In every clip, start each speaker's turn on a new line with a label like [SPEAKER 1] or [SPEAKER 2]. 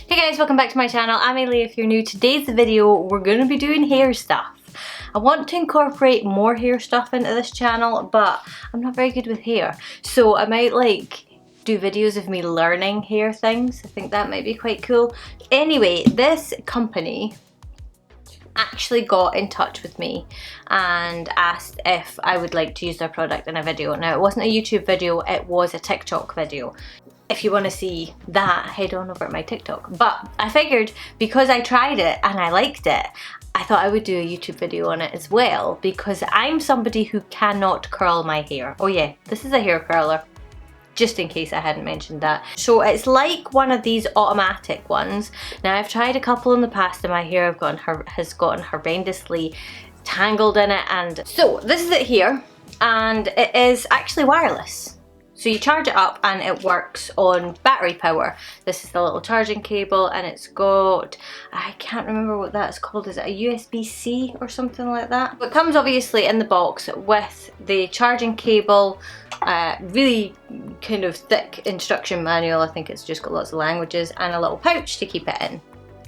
[SPEAKER 1] Hey guys, welcome back to my channel. I'm Ailey if you're new. Today's video, we're going to be doing hair stuff. I want to incorporate more hair stuff into this channel, but I'm not very good with hair. So I might do videos of me learning hair things. I think that might be quite cool. Anyway, this company actually got in touch with me and asked if I would like to use their product in a video. Now, it wasn't a YouTube video, it was a TikTok video. If you want to see that, head on over to my TikTok. But I figured because I tried it and I liked it, I thought I would do a YouTube video on it as well, because I'm somebody who cannot curl my hair. Oh yeah, this is a hair curler, just in case I hadn't mentioned that. So it's like one of these automatic ones. Now, I've tried a couple in the past and my hair has gotten horrendously tangled in it. And so this is it here, and it is actually wireless. So you charge it up and it works on battery power. This is the little charging cable, and it's got, I can't remember what that's called. Is it a USB-C or something like that? It comes obviously in the box with the charging cable, really kind of thick instruction manual. I think it's just got lots of languages, and a little pouch to keep it in.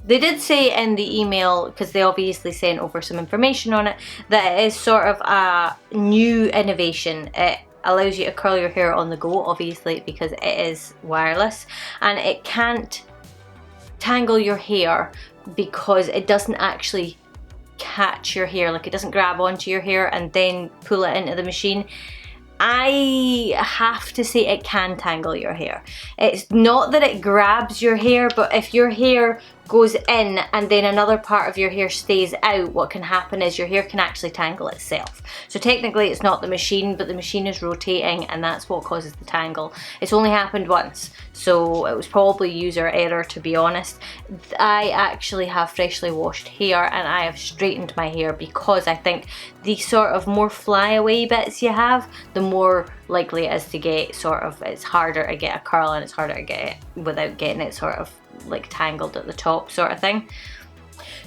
[SPEAKER 1] They did say in the email, because they obviously sent over some information on it, that it is sort of a new innovation. It allows you to curl your hair on the go, obviously, because it is wireless, and it can't tangle your hair because it doesn't actually catch your hair. Like, it doesn't grab onto your hair and then pull it into the machine. I have to say it can tangle your hair. It's not that it grabs your hair, but if your hair goes in and then another part of your hair stays out, what can happen is your hair can actually tangle itself. So technically it's not the machine, but the machine is rotating, and that's what causes the tangle. It's only happened once, so it was probably user error, to be honest. I actually have freshly washed hair and I have straightened my hair, because I think the sort of more flyaway bits you have, the more likely it is to get sort of, it's harder to get a curl, and it's harder to get it without getting it sort of like tangled at the top sort of thing.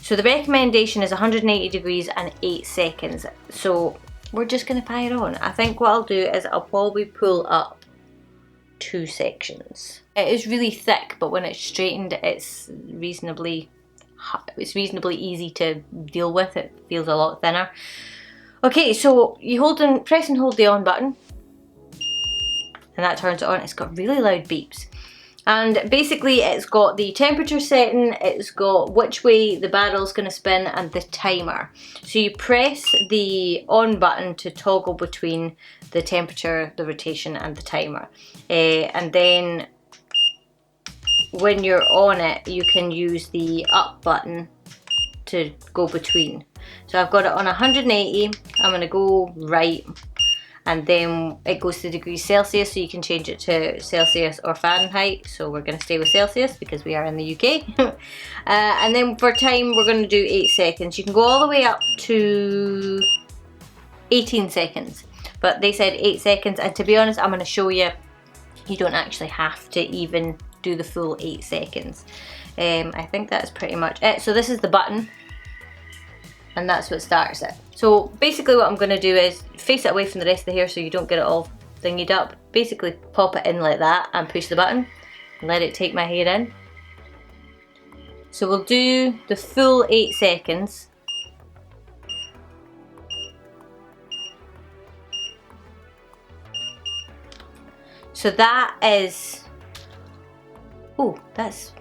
[SPEAKER 1] So the recommendation is 180 degrees and 8 seconds. So we're just going to fire on. I think what I'll do is I'll probably pull up 2 sections. It is really thick, but when it's straightened, it's reasonably easy to deal with. It feels a lot thinner. Okay, so you press and hold the on button, and that turns it on. It's got really loud beeps. And basically it's got the temperature setting, it's got which way the barrel's going to spin, and the timer. So you press the on button to toggle between the temperature, the rotation, and the timer. And then when you're on it, you can use the up button to go between. So I've got it on 180, I'm going to go right. And then it goes to degrees Celsius, so you can change it to Celsius or Fahrenheit. So we're going to stay with Celsius because we are in the UK. And then for time, we're going to do 8 seconds. You can go all the way up to 18 seconds. But they said 8 seconds. And to be honest, I'm going to show you, you don't actually have to even do the full 8 seconds. I think that's pretty much it. So this is the button, and that's what starts it. So basically what I'm going to do is face it away from the rest of the hair so you don't get it all thingied up. Basically pop it in like that and push the button and let it take my hair in. So we'll do the full 8 seconds. So that is, oh, that's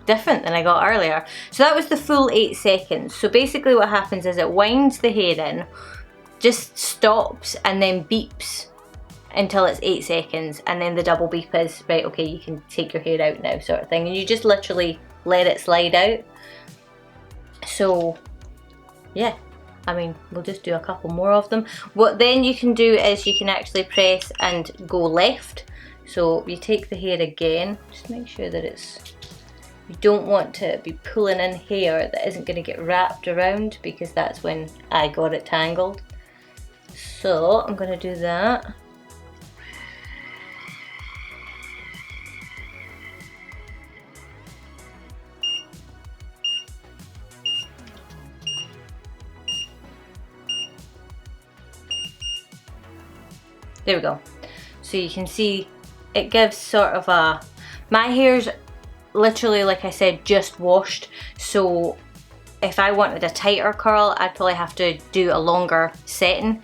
[SPEAKER 1] different than I got earlier. So that was the full 8 seconds. So basically what happens is it winds the hair in, just stops, and then beeps until it's 8 seconds, and then the double beep is, right, okay, you can take your hair out now, sort of thing. And you just literally let it slide out. So yeah, I mean, we'll just do a couple more of them. What then you can do is you can actually press and go left. So you take the hair again, just make sure that it's, you don't want to be pulling in hair that isn't going to get wrapped around, because that's when I got it tangled. So I'm going to do that. There we go. So you can see it gives sort of a, my hair's literally, like I said, just washed. So if I wanted a tighter curl, I'd probably have to do a longer setting.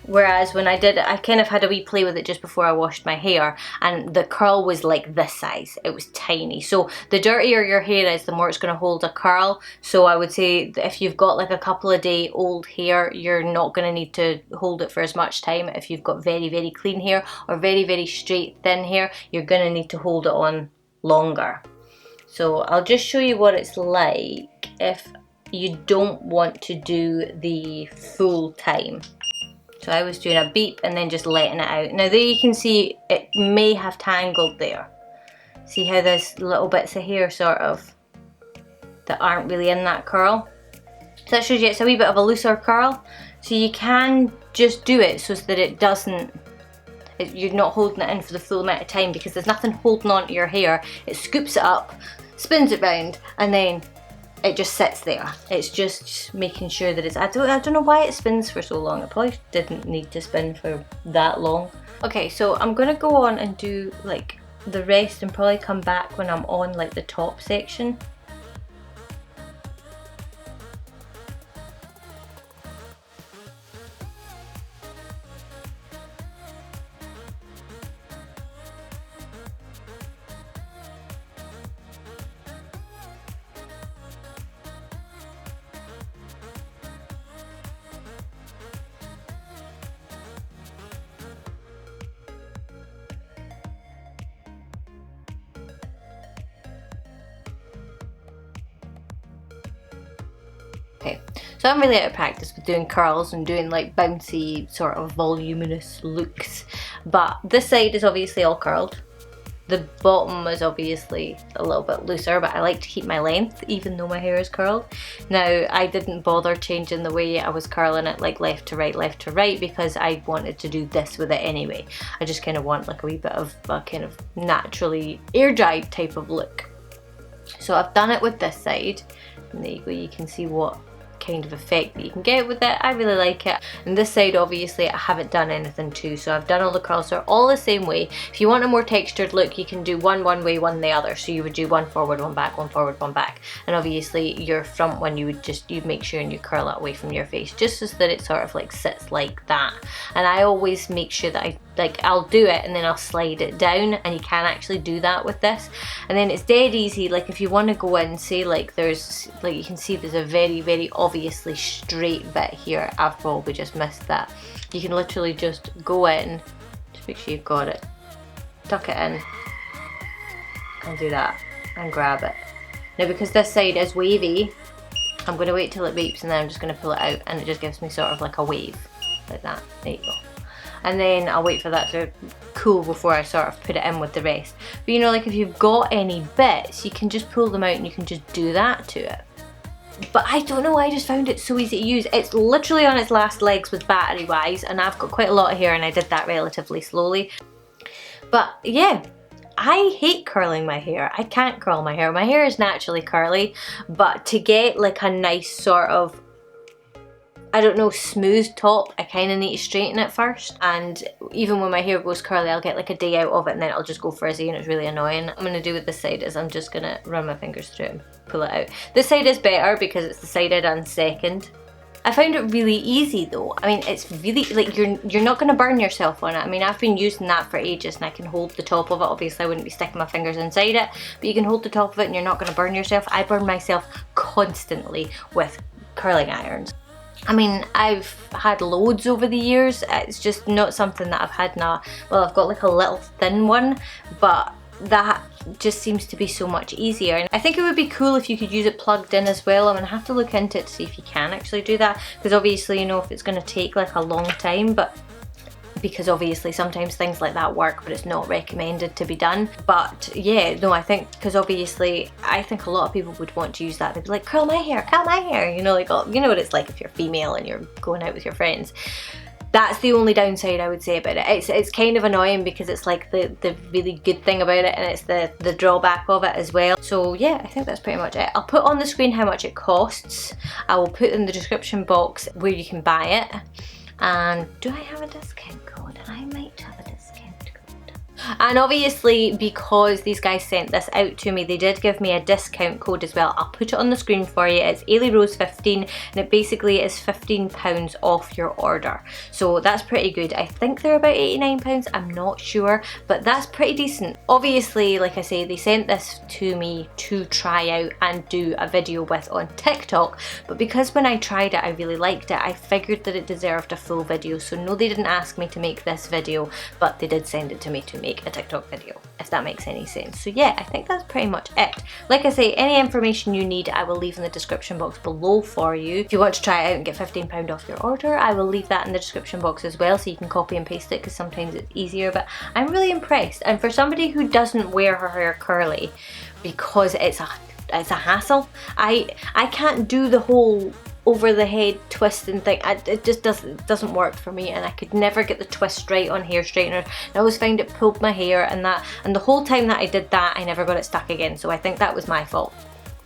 [SPEAKER 1] Whereas when I did it, I kind of had a wee play with it just before I washed my hair, and the curl was like this size. It was tiny. So the dirtier your hair is, the more it's going to hold a curl. So I would say that if you've got like a couple of day old hair, you're not going to need to hold it for as much time. If you've got very, very clean hair or very, very straight, thin hair, you're going to need to hold it on longer. So I'll just show you what it's like if you don't want to do the full time. So I was doing a beep and then just letting it out. Now there you can see it may have tangled there. See how there's little bits of hair sort of that aren't really in that curl? So that shows you it's a wee bit of a looser curl. So you can just do it so that it doesn't, you're not holding it in for the full amount of time, because there's nothing holding on to your hair. It scoops it up, spins it round, and then it just sits there. It's just making sure that it's, I don't know why it spins for so long. It probably didn't need to spin for that long. Okay, so I'm gonna go on and do like the rest and probably come back when I'm on like the top section. Okay, so I'm really out of practice with doing curls and doing like bouncy sort of voluminous looks, but this side is obviously all curled. The bottom is obviously a little bit looser, but I like to keep my length even though my hair is curled. Now I didn't bother changing the way I was curling it like left to right because I wanted to do this with it anyway. I just kind of want like a wee bit of a kind of naturally air dried type of look. So I've done it with this side, and there you go, you can see what kind of effect that you can get with it. I really like it. And this side obviously I haven't done anything to, so I've done all the curls. They're all the same way. If you want a more textured look, you can do one way, one the other. So you would do one forward, one back, one forward, one back. And obviously your front one, you'd make sure and you curl it away from your face, just so that it sort of like sits like that. And I always make sure that I'll do it and then I'll slide it down, and you can actually do that with this. And then it's dead easy, like if you want to go in, say like there's, like you can see there's a very, very obviously straight bit here. I've probably just missed that. You can literally just go in, just make sure you've got it, tuck it in, and do that, and grab it. Now because this side is wavy, I'm going to wait till it beeps and then I'm just going to pull it out, and it just gives me sort of like a wave, like that. There you go. And then I'll wait for that to cool before I sort of put it in with the rest. But you know, like if you've got any bits, you can just pull them out and you can just do that to it. But I don't know, I just found it so easy to use. It's literally on its last legs with battery wise, and I've got quite a lot of hair and I did that relatively slowly. But yeah, I hate curling my hair. I can't curl my hair. My hair is naturally curly, but to get like a nice sort of, I don't know, smooth top, I kind of need to straighten it first. And even when my hair goes curly, I'll get like a day out of it and then it'll just go frizzy and it's really annoying. What I'm going to do with this side is I'm just going to run my fingers through it and pull it out. This side is better because it's the side I done second. I found it really easy though. I mean, it's really, like, you're not going to burn yourself on it. I mean, I've been using that for ages and I can hold the top of it. Obviously, I wouldn't be sticking my fingers inside it, but you can hold the top of it and you're not going to burn yourself. I burn myself constantly with curling irons. I mean, I've had loads over the years. It's just not something that I've had now. Well, I've got like a little thin one, but that just seems to be so much easier. And I think it would be cool if you could use it plugged in as well. I'm gonna have to look into it to see if you can actually do that, because obviously, you know, if it's gonna take like a long time, but because obviously sometimes things like that work, but it's not recommended to be done. But yeah, no, I think, because obviously I think a lot of people would want to use that. They'd be like, curl my hair, you know, like, oh, you know what it's like if you're female and you're going out with your friends. That's the only downside I would say about it. It's kind of annoying because it's like the really good thing about it, and it's the drawback of it as well. So yeah, I think that's pretty much it. I'll put on the screen how much it costs. I will put in the description box where you can buy it. And do I have a discount code? I might have a discount code. And obviously, because these guys sent this out to me, they did give me a discount code as well. I'll put it on the screen for you. It's Aylierose15, and it basically is £15 off your order. So that's pretty good. I think they're about £89, I'm not sure, but that's pretty decent. Obviously, like I say, they sent this to me to try out and do a video with on TikTok, but because when I tried it I really liked it, I figured that it deserved a full video. So no, they didn't ask me to make this video, but they did send it to me to make a TikTok video, if that makes any sense. So yeah, I think that's pretty much it. Like I say, any information you need I will leave in the description box below for you. If you want to try it out and get £15 off your order, I will leave that in the description box as well, so you can copy and paste it, because sometimes it's easier. But I'm really impressed, and for somebody who doesn't wear her hair curly because it's a hassle, I can't do the whole over the head twist and thing. It just doesn't work for me, and I could never get the twist right on hair straighteners. I always find it pulled my hair, and the whole time that I did that I never got it stuck again, so I think that was my fault.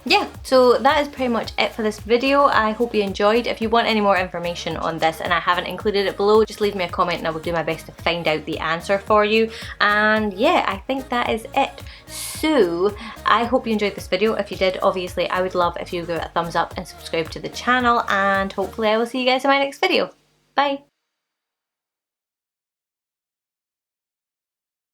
[SPEAKER 1] Yeah, so that is pretty much it for this video. I hope you enjoyed. If you want any more information on this and I haven't included it below, just leave me a comment and I will do my best to find out the answer for you. And yeah, I think that is it. So I hope you enjoyed this video. If you did, obviously I would love if you give it a thumbs up and subscribe to the channel, and hopefully I will see you guys in my next video. Bye!